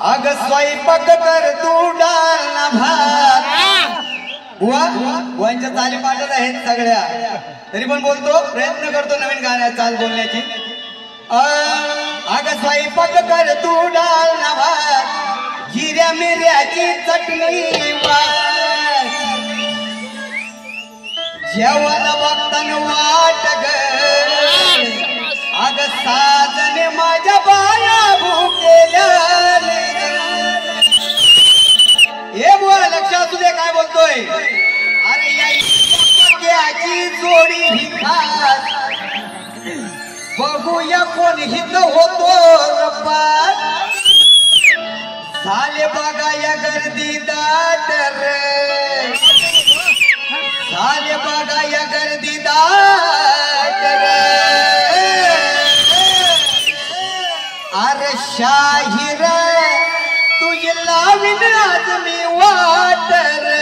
अग स्वयंपाक कर तू डाल ना भात बुवांच्या चाली पाठत आहेत सगळ्या तरी पण बोलतो प्रयत्न करतो नवीन गाण्यात चाल बोलण्याची अग स्वयंपाक कर तू डाल ना भात जिऱ्या मिऱ्याची चटणी वाट जेवण बघताना वाट ग अग साजने माझ्या बाया भुकेल्या हे बुवा लक्षात तुझे काय बोलतोय अरे याची जोडी ही खास बघूया कोण हित होतो रप्पा झाले बघा या गर्दी दाट रे झाले बघा या गर्दी दाट रे अरे शाहीर तुझी लावीन आज मी वाट रे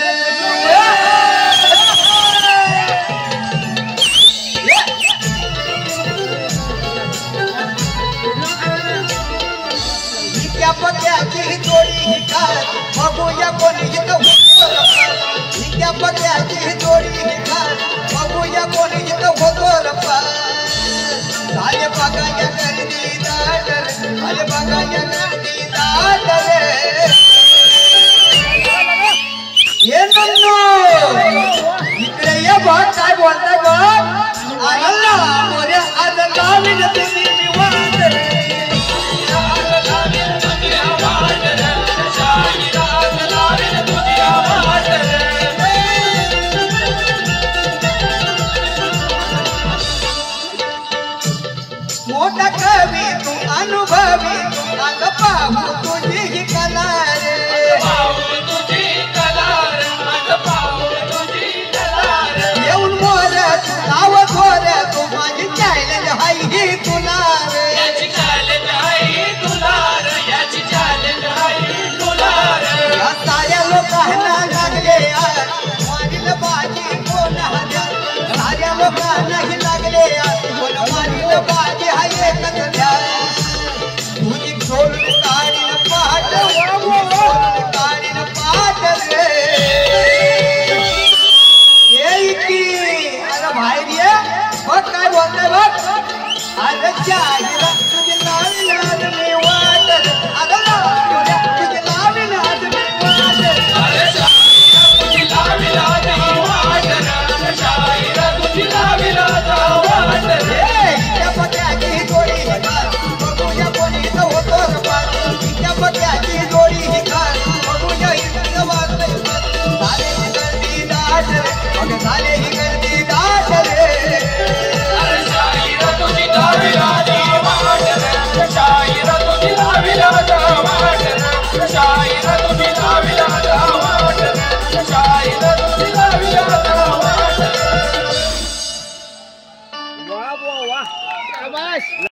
इक्या पक्याची जोडी ही खास बघूया कोणी इथं इक्या पक्याची जोडी ही खास बघूया कोणी इथं होतो रप्पा झाले बघा या गर्दी दाट रे झाले बघा या गर्दी दाट रे ये नन्नू इकडे ये बघ काय बोलताय बघ आला मोरे आज लावीन तुझी मी वाट रे आज लावीन तुझी वाट रे शाहीर आज लावीन तुझी वाट रे मोठा कवी तू अनुभवी अंग पाहू तुझी ही कला रे पाहू तुझी कला रे अंग पाहू तुझी कला रे येऊन मोर तू नाव थोर तू माझी चॅलेंज हाय ही तुला रे याची चॅलेंज हाय ही तुला रे याची चॅलेंज हाय ही तुला रे या साऱ्या लोकांना लागले यार मारील बाजी कोण हजार साऱ्या लोकांना ही लागले यार कोण मारील बाजी